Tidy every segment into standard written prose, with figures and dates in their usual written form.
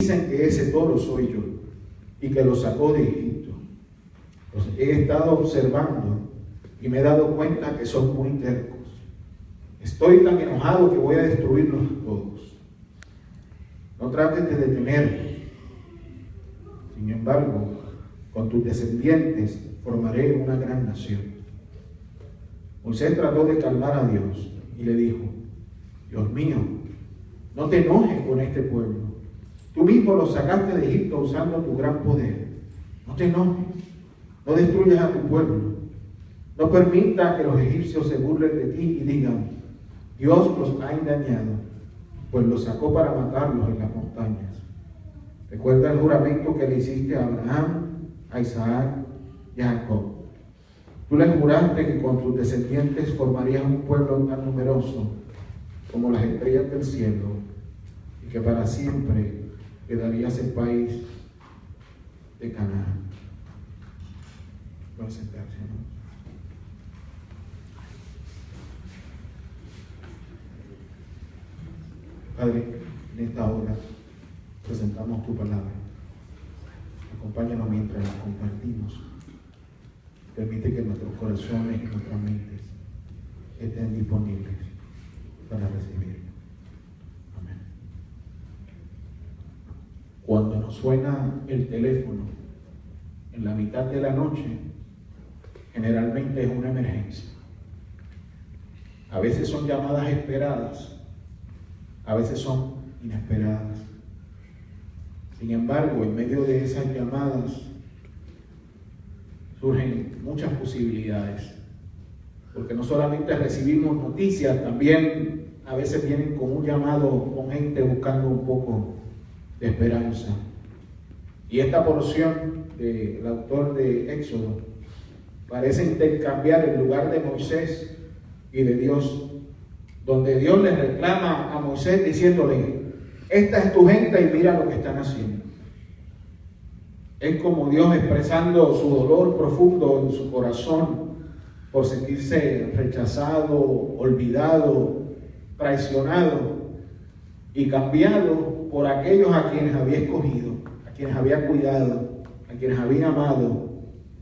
dicen que ese toro soy yo y que lo sacó de Egipto. Los he estado observando y me he dado cuenta que son muy tercos. Estoy tan enojado que voy a destruirlos todos. No trates de detenerlos. Sin embargo, con tus descendientes formaré una gran nación. Moisés trató de calmar a Dios y le dijo: Dios mío, no te enojes con este pueblo. Tú mismo los sacaste de Egipto usando tu gran poder. No te enojes, no destruyas a tu pueblo. No permita que los egipcios se burlen de ti y digan: Dios los ha engañado, pues los sacó para matarlos en las montañas. Recuerda el juramento que le hiciste a Abraham, a Isaac y a Jacob. Tú le juraste que con tus descendientes formarías un pueblo tan numeroso como las estrellas del cielo, y que para siempre le darías el país de Canaán. Puedes sentarse, ¿no? Padre, en esta hora presentamos tu palabra. Acompáñanos mientras la compartimos. Permite que nuestros corazones y nuestras mentes estén disponibles para recibir. Amén. Cuando nos suena el teléfono en la mitad de la noche, generalmente es una emergencia. A veces son llamadas esperadas, a veces son inesperadas. Sin embargo, en medio de esas llamadas surgen muchas posibilidades, porque no solamente recibimos noticias, también a veces vienen con un llamado, con gente buscando un poco de esperanza. Y esta porción del autor de Éxodo parece intercambiar el lugar de Moisés y de Dios, donde Dios le reclama a Moisés diciéndole: esta es tu gente y mira lo que están haciendo. Es como Dios expresando su dolor profundo en su corazón por sentirse rechazado, olvidado, traicionado y cambiado por aquellos a quienes había escogido, a quienes había cuidado, a quienes había amado,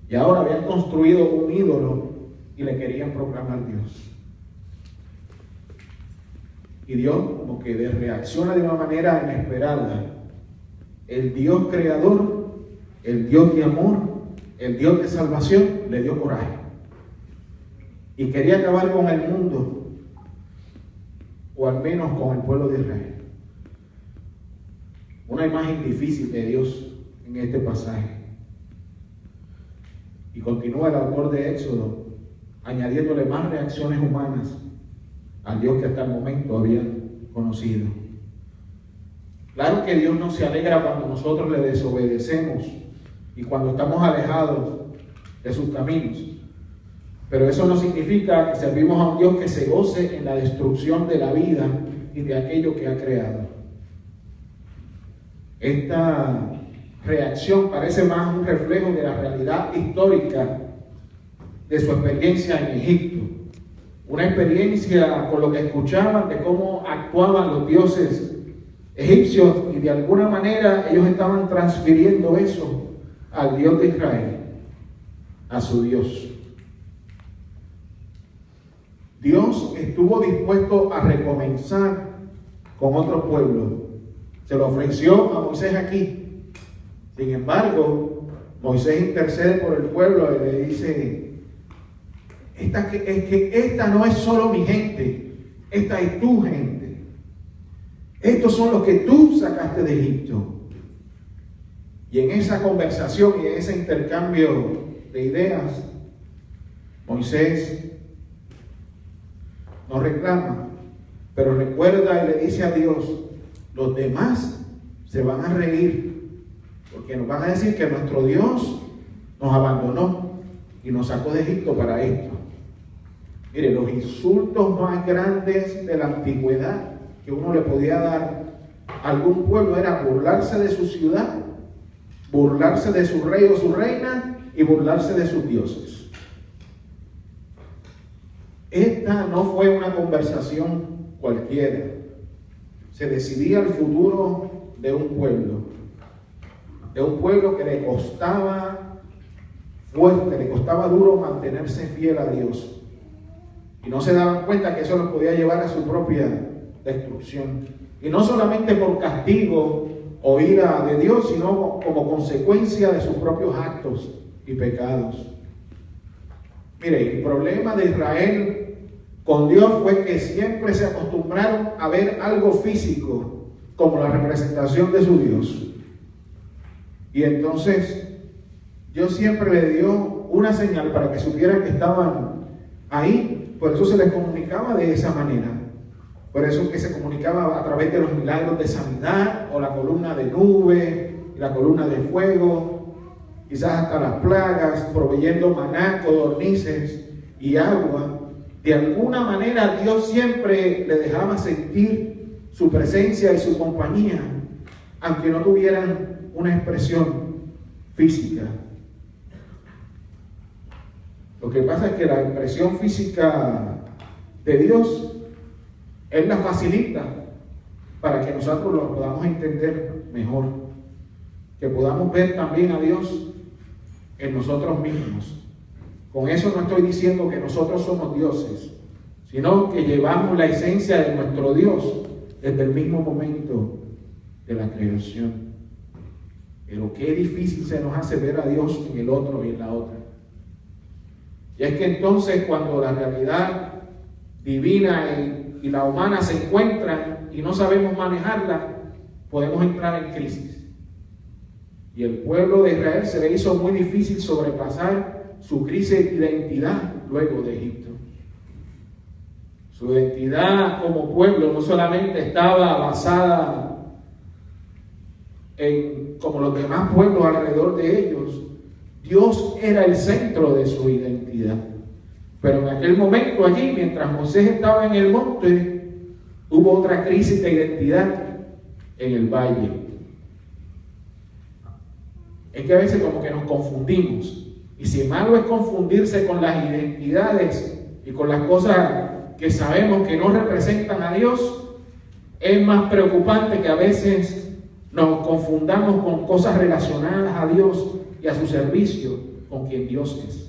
y ahora habían construido un ídolo y le querían proclamar Dios. Y Dios como que reacciona de una manera inesperada. El Dios creador, el Dios de amor, el Dios de salvación, le dio coraje. Y quería acabar con el mundo, o al menos con el pueblo de Israel. Una imagen difícil de Dios en este pasaje. Y continúa el autor de Éxodo añadiéndole más reacciones humanas al Dios que hasta el momento habían conocido. Claro que Dios no se alegra cuando nosotros le desobedecemos y cuando estamos alejados de sus caminos, pero eso no significa que servimos a un Dios que se goce en la destrucción de la vida y de aquello que ha creado. Esta reacción parece más un reflejo de la realidad histórica de su experiencia en Egipto. Una experiencia con lo que escuchaban de cómo actuaban los dioses egipcios, y de alguna manera ellos estaban transfiriendo eso al Dios de Israel, a su Dios. Dios estuvo dispuesto a recomenzar con otro pueblo. Se lo ofreció a Moisés aquí. Sin embargo, Moisés intercede por el pueblo y le dice: esta no es solo mi gente, esta es tu gente. Estos son los que tú sacaste de Egipto. Y en esa conversación y en ese intercambio de ideas, Moisés no reclama, pero recuerda y le dice a Dios: los demás se van a reír, porque nos van a decir que nuestro Dios nos abandonó y nos sacó de Egipto para esto. Mire, los insultos más grandes de la antigüedad que uno le podía dar a algún pueblo era burlarse de su ciudad, burlarse de su rey o su reina y burlarse de sus dioses. Esta no fue una conversación cualquiera. Se decidía el futuro de un pueblo que le costaba fuerte, le costaba duro mantenerse fiel a Dios. Y no se daban cuenta que eso los podía llevar a su propia destrucción. Y no solamente por castigo o ira de Dios, sino como consecuencia de sus propios actos y pecados. Mire, el problema de Israel con Dios fue que siempre se acostumbraron a ver algo físico como la representación de su Dios. Y entonces Dios siempre le dio una señal para que supieran que estaban ahí. Por eso se les comunicaba de esa manera. Por eso que se comunicaba a través de los milagros de sanidad, o la columna de nube, y la columna de fuego, quizás hasta las plagas, proveyendo maná, codornices y agua. De alguna manera Dios siempre le dejaba sentir su presencia y su compañía, aunque no tuvieran una expresión física. Lo que pasa es que la expresión física de Dios Él la facilita para que nosotros lo podamos entender mejor, que podamos ver también a Dios en nosotros mismos. Con eso no estoy diciendo que nosotros somos dioses, sino que llevamos la esencia de nuestro Dios desde el mismo momento de la creación. Pero qué difícil se nos hace ver a Dios en el otro y en la otra. Y es que entonces cuando la realidad divina y la humana se encuentran y no sabemos manejarla, podemos entrar en crisis. Y el pueblo de Israel se le hizo muy difícil sobrepasar su crisis de identidad luego de Egipto. Su identidad como pueblo no solamente estaba basada en, como los demás pueblos alrededor de ellos, Dios era el centro de su identidad. Pero en aquel momento allí, mientras Moisés estaba en el monte, hubo otra crisis de identidad en el valle. Es que a veces como que nos confundimos. Y si malo es confundirse con las identidades y con las cosas que sabemos que no representan a Dios, es más preocupante que a veces nos confundamos con cosas relacionadas a Dios y a su servicio con quien Dios es.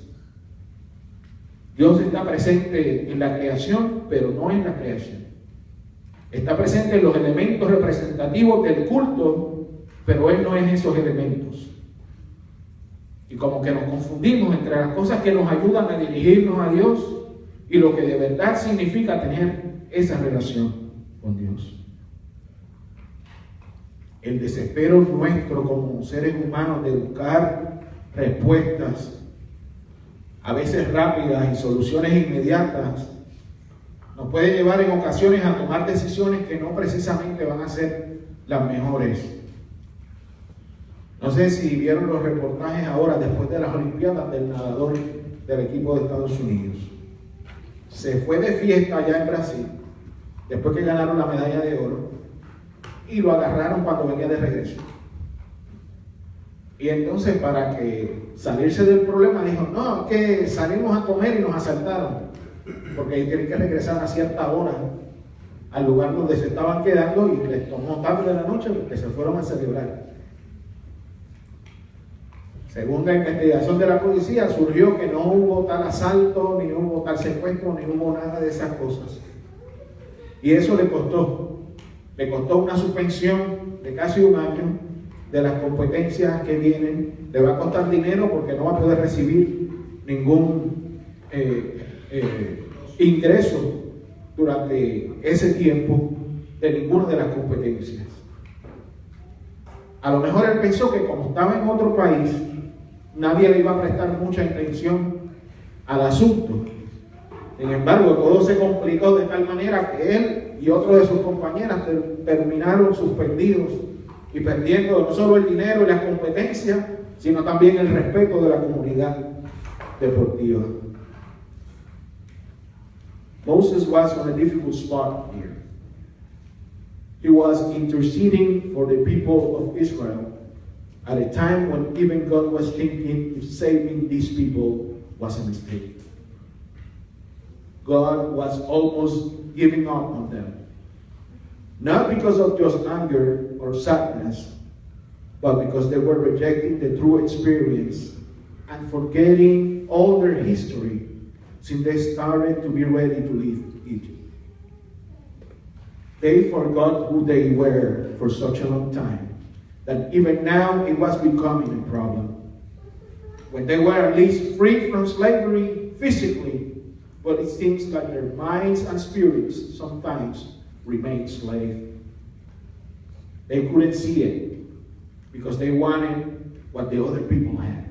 Dios está presente en la creación, pero no en la creación. Está presente en los elementos representativos del culto, pero Él no es esos elementos. Y como que nos confundimos entre las cosas que nos ayudan a dirigirnos a Dios y lo que de verdad significa tener esa relación con Dios. El desespero nuestro como seres humanos de buscar respuestas a veces rápidas y soluciones inmediatas nos puede llevar en ocasiones a tomar decisiones que no precisamente van a ser las mejores. No sé si vieron los reportajes ahora después de las Olimpiadas del nadador del equipo de Estados Unidos. Se fue de fiesta allá en Brasil después que ganaron la medalla de oro y lo agarraron cuando venía de regreso. Y entonces, para que salirse del problema, dijo, no, que salimos a comer y nos asaltaron, porque tienen que regresar a cierta hora al lugar donde se estaban quedando y les tomó tarde de la noche porque se fueron a celebrar. Según la investigación de la policía, surgió que no hubo tal asalto, ni hubo tal secuestro, ni hubo nada de esas cosas. Y eso le costó una suspensión de casi un año de las competencias que vienen. Le va a costar dinero porque no va a poder recibir ningún ingreso durante ese tiempo de ninguna de las competencias. A lo mejor él pensó que como estaba en otro país, nadie le iba a prestar mucha atención al asunto. Sin embargo, todo se complicó de tal manera que él y otros de sus compañeras terminaron suspendidos y perdiendo no solo el dinero y las competencias, sino también el respeto de la comunidad deportiva. Moses was on a difficult spot here. He was interceding for the people of Israel at a time when even God was thinking if saving these people was a mistake. God was almost giving up on them. Not because of just anger, or sadness, but because they were rejecting the true experience and forgetting all their history since they started to be ready to leave Egypt. They forgot who they were for such a long time that even now it was becoming a problem. When they were at least free from slavery physically, but it seems like their minds and spirits sometimes remain slaves. They couldn't see it because they wanted what the other people had.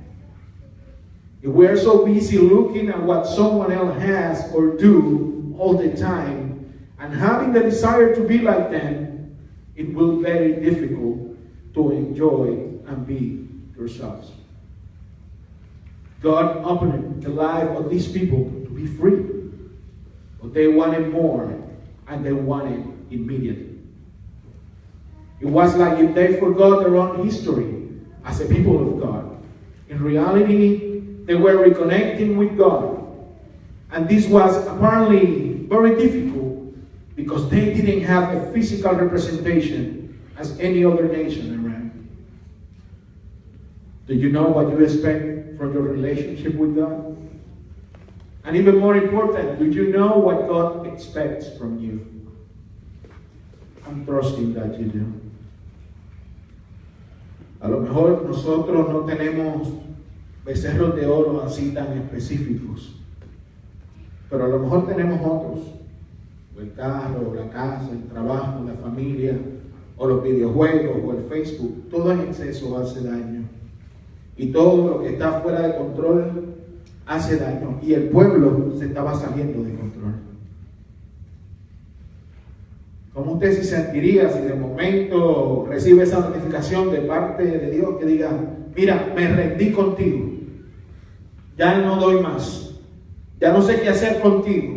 If we are so busy looking at what someone else has or do all the time and having the desire to be like them, it will be very difficult to enjoy and be yourselves. God opened the life of these people to be free, but they wanted more and they wanted immediately. It was like if they forgot their own history as a people of God. In reality, they were reconnecting with God. And this was apparently very difficult because they didn't have a physical representation as any other nation around. Do you know what you expect from your relationship with God? And even more important, do you know what God expects from you? I'm trusting that you do. A lo mejor nosotros no tenemos becerros de oro así tan específicos, pero a lo mejor tenemos otros, o el carro, o la casa, el trabajo, la familia, o los videojuegos, o el Facebook. Todo en exceso hace daño, y todo lo que está fuera de control hace daño, y el pueblo se estaba saliendo de control. ¿Cómo usted se sentiría si de momento recibe esa notificación de parte de Dios que diga: mira, me rendí contigo, ya no doy más, ya no sé qué hacer contigo,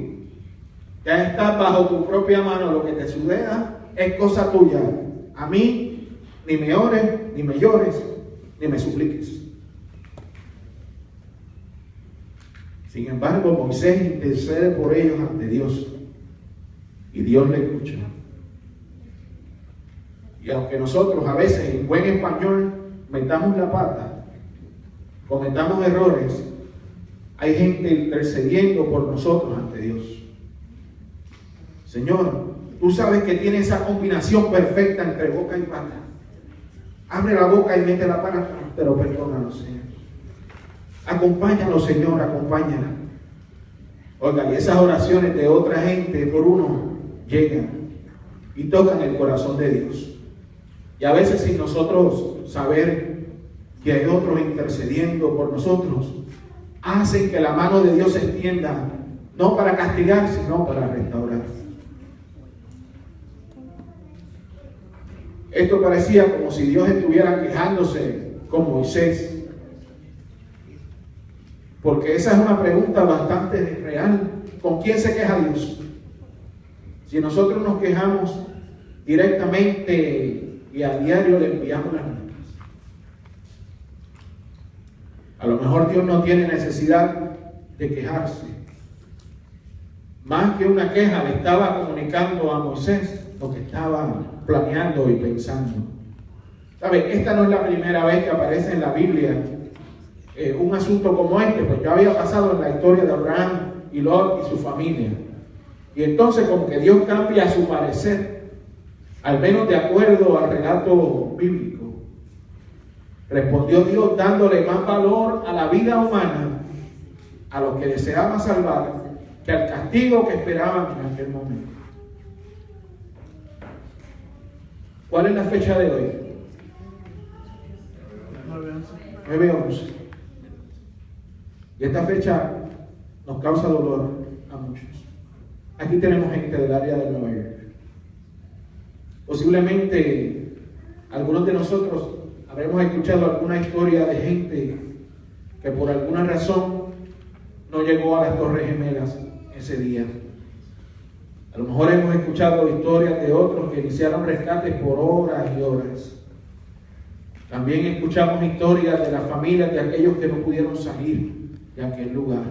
ya estás bajo tu propia mano, lo que te suceda es cosa tuya, a mí ni me ores, ni me llores, ni me supliques? Sin embargo, Moisés intercede por ellos ante Dios y Dios le escucha. Y aunque nosotros a veces en buen español metamos la pata, cometamos errores, hay gente intercediendo por nosotros ante Dios. Señor, tú sabes que tiene esa combinación perfecta entre boca y pata. Abre la boca y mete la pata, pero perdónalo, Señor. Acompáñalo, Señor, acompáñala. Oiga, y esas oraciones de otra gente por uno llegan y tocan el corazón de Dios. Y a veces sin nosotros saber que hay otros intercediendo por nosotros, hacen que la mano de Dios se extienda, no para castigar, sino para restaurar. Esto parecía como si Dios estuviera quejándose con Moisés. Porque esa es una pregunta bastante real. ¿Con quién se queja Dios? Si nosotros nos quejamos directamente y a diario le enviamos las notas. A lo mejor Dios no tiene necesidad de quejarse. Más que una queja, le estaba comunicando a Moisés lo que estaba planeando y pensando. ¿Sabe? Esta no es la primera vez que aparece en la Biblia un asunto como este, pues ya había pasado en la historia de Abraham y Lot y su familia. Y entonces como que Dios cambia su parecer, al menos de acuerdo al relato bíblico. Respondió Dios dándole más valor a la vida humana, a los que deseaban salvar, que al castigo que esperaban en aquel momento. ¿Cuál es la fecha de hoy? 9/11. Y esta fecha nos causa dolor a muchos. Aquí tenemos gente del área de Nueva York. Posiblemente algunos de nosotros habremos escuchado alguna historia de gente que por alguna razón no llegó a las Torres Gemelas ese día. A lo mejor hemos escuchado historias de otros que iniciaron rescates por horas y horas. También escuchamos historias de las familias de aquellos que no pudieron salir de aquel lugar.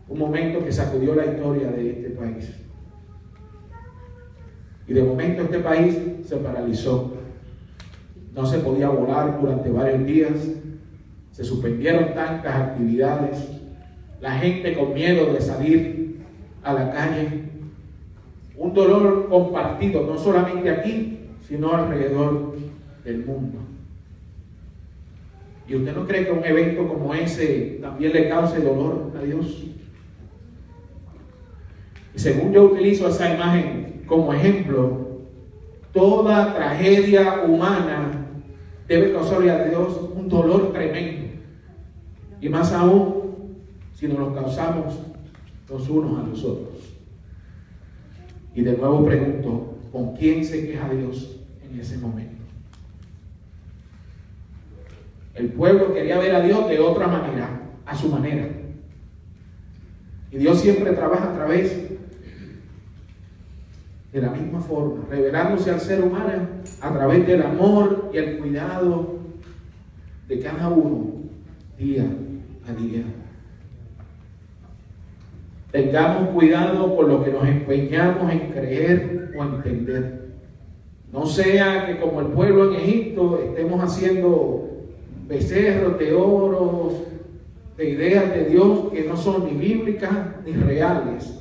Un momento que sacudió la historia de este país. Y de momento este país se paralizó. no se podía volar durante varios días, se suspendieron tantas actividades, la gente con miedo de salir a la calle, un dolor compartido, no solamente aquí, sino alrededor del mundo. ¿Y usted no cree que un evento como ese también le cause dolor a Dios? Y según yo utilizo esa imagen como ejemplo, toda tragedia humana debe causarle a Dios un dolor tremendo. Y más aún, si nos lo causamos los unos a los otros. Y de nuevo pregunto, ¿con quién se queja Dios en ese momento? El pueblo quería ver a Dios de otra manera, a su manera. Y Dios siempre trabaja a través de la misma forma, revelándose al ser humano a través del amor y el cuidado de cada uno, día a día. Tengamos cuidado con lo que nos empeñamos en creer o entender. No sea que como el pueblo en Egipto estemos haciendo becerros de oro, de ideas de Dios que no son ni bíblicas ni reales,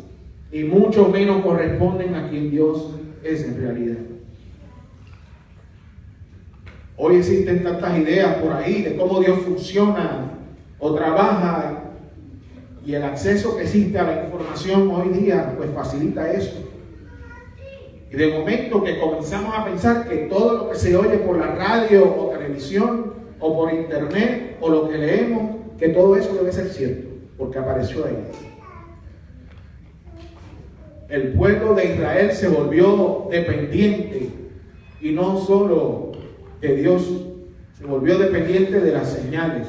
y mucho menos corresponden a quien Dios es en realidad. Hoy existen tantas ideas por ahí de cómo Dios funciona o trabaja, y el acceso que existe a la información hoy día pues facilita eso. Y de momento que comenzamos a pensar que todo lo que se oye por la radio o televisión o por internet o lo que leemos, que todo eso debe ser cierto, porque apareció ahí. El pueblo de Israel se volvió dependiente, y no solo de Dios, se volvió dependiente de las señales,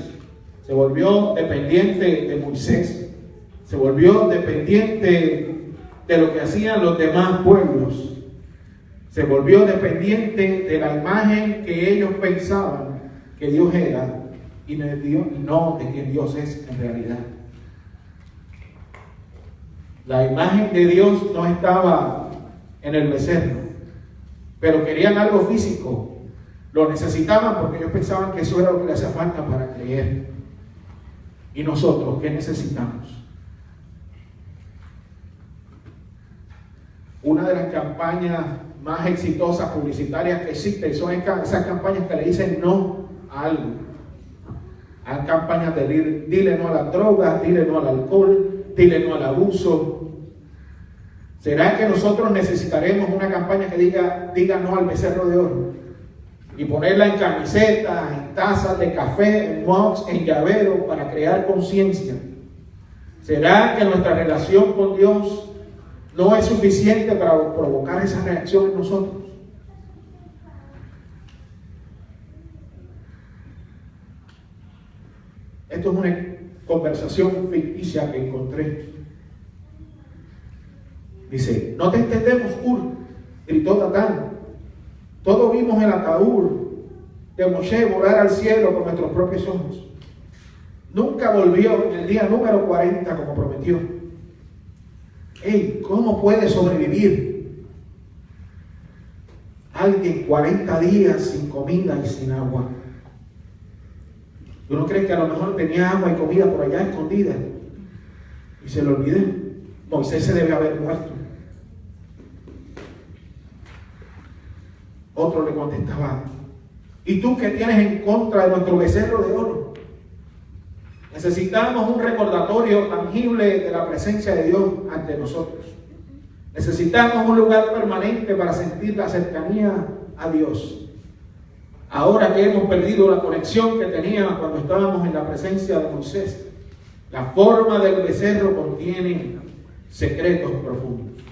se volvió dependiente de Moisés, se volvió dependiente de lo que hacían los demás pueblos, se volvió dependiente de la imagen que ellos pensaban que Dios era y no de quien Dios es en realidad. La imagen de Dios no estaba en el becerro, pero querían algo físico, lo necesitaban porque ellos pensaban que eso era lo que les hacía falta para creer. ¿Y nosotros qué necesitamos? Una de las campañas más exitosas publicitarias que existen son esas campañas que le dicen no a algo. Hay campañas de dile no a las drogas, dile no al alcohol, dile no al abuso. ¿Será que nosotros necesitaremos una campaña que diga no al becerro de oro? Y ponerla en camisetas, en tazas de café, en mugs, en llavero, para crear conciencia. ¿Será que nuestra relación con Dios no es suficiente para provocar esa reacción en nosotros? Esto es una conversación ficticia que encontré. Dice, ¿no te entendemos, Ur? Gritó Datán. Todos vimos el ataúd de Moshe volar al cielo con nuestros propios ojos. Nunca volvió en el día número 40 como prometió. ¿Cómo puede sobrevivir alguien 40 días sin comida y sin agua? ¿Tú no crees que a lo mejor tenía agua y comida por allá escondida y se lo olvidó? Moisés se debe haber muerto. Otro le contestaba, ¿y tú qué tienes en contra de nuestro becerro de oro? Necesitamos un recordatorio tangible de la presencia de Dios ante nosotros. Necesitamos un lugar permanente para sentir la cercanía a Dios. Ahora que hemos perdido la conexión que teníamos cuando estábamos en la presencia de Moisés, la forma del becerro contiene secretos profundos.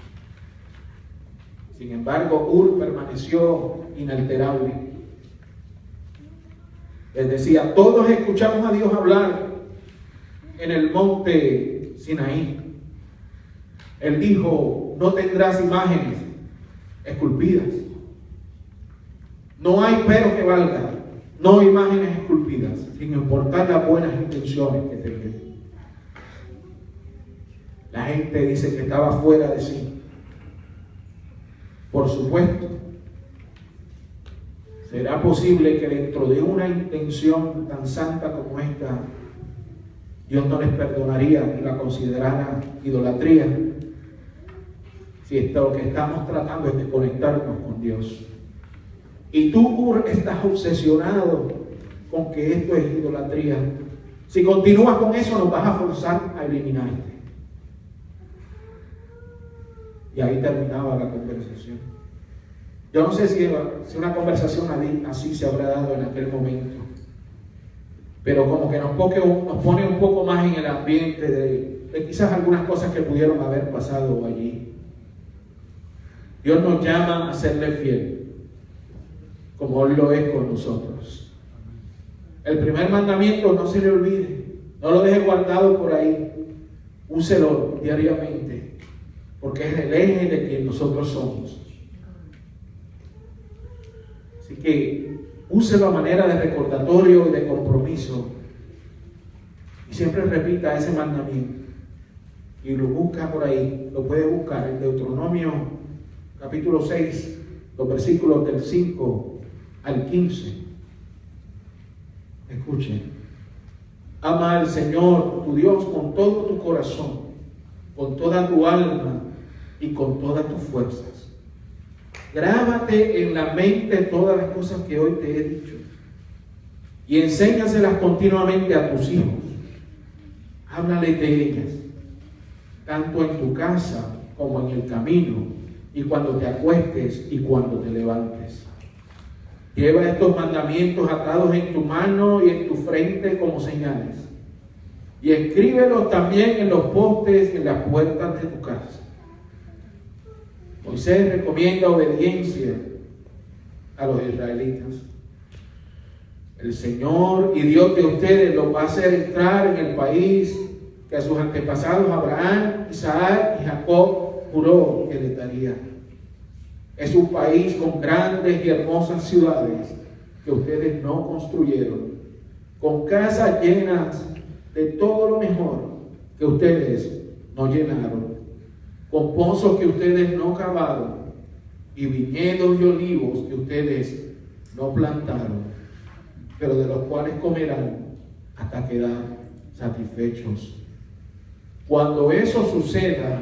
Sin embargo, Ur permaneció inalterable. Les decía, todos escuchamos a Dios hablar en el monte Sinaí. Él dijo, no tendrás imágenes esculpidas. No hay pero que valga, no imágenes esculpidas, sin importar las buenas intenciones que tengan. La gente dice que estaba fuera de sí. Por supuesto, ¿Será posible que dentro de una intención tan santa como esta, Dios no les perdonaría y la considerara idolatría? Si lo que estamos tratando es de conectarnos con Dios. Y tú estás obsesionado con que esto es idolatría. Si continúas con eso, nos vas a forzar a eliminarte. Y ahí terminaba la conversación. Yo no sé si una conversación así se habrá dado en aquel momento, pero como que nos pone un poco más en el ambiente de quizás algunas cosas que pudieron haber pasado allí. Dios nos llama a serle fiel, como Él lo es con nosotros. El primer mandamiento, no se le olvide, no lo deje guardado por ahí, úselo diariamente, porque es el eje de quien nosotros somos. Así que úselo a manera de recordatorio y de compromiso, y siempre repita ese mandamiento, y lo busca por ahí, lo puede buscar en Deuteronomio capítulo 6, los versículos del 5 al 15. Escuchen: ama al Señor tu Dios con todo tu corazón, con toda tu alma y con todas tus fuerzas. Grábate en la mente todas las cosas que hoy te he dicho y enséñaselas continuamente a tus hijos. Háblale de ellas, tanto en tu casa como en el camino, y cuando te acuestes y cuando te levantes. Lleva estos mandamientos atados en tu mano y en tu frente como señales, y escríbelos también en los postes y en las puertas de tu casa. Moisés recomienda obediencia a los israelitas. El Señor y Dios de ustedes los va a hacer entrar en el país que a sus antepasados Abraham, Isaac y Jacob juró que les daría. Es un país con grandes y hermosas ciudades que ustedes no construyeron, con casas llenas de todo lo mejor que ustedes no llenaron, con pozos que ustedes no cavaron y viñedos y olivos que ustedes no plantaron, pero de los cuales comerán hasta quedar satisfechos. Cuando eso suceda,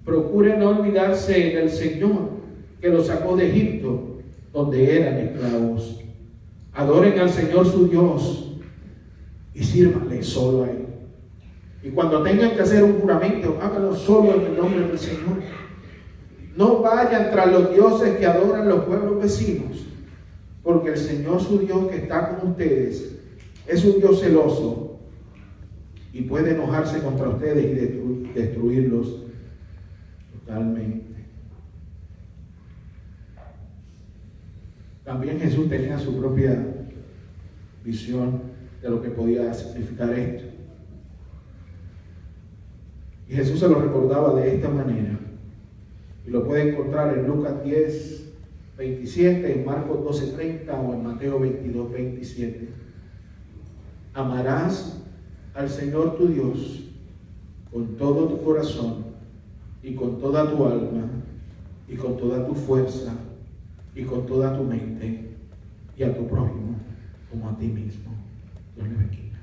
procuren no olvidarse del Señor que los sacó de Egipto, donde eran esclavos. Adoren al Señor su Dios y sírvanle solo a Él. Y cuando tengan que hacer un juramento, háganlo solo en el nombre del Señor. No vayan tras los dioses que adoran los pueblos vecinos, porque el Señor su Dios que está con ustedes es un Dios celoso y puede enojarse contra ustedes y destruirlos totalmente. También Jesús tenía su propia visión de lo que podía significar esto. Y Jesús se lo recordaba de esta manera. Y lo puede encontrar en Lucas 10, 27, en Marcos 12, 30 o en Mateo 22, 27. Amarás al Señor tu Dios con todo tu corazón y con toda tu alma y con toda tu fuerza y con toda tu mente, y a tu prójimo como a ti mismo. Dios le bendiga.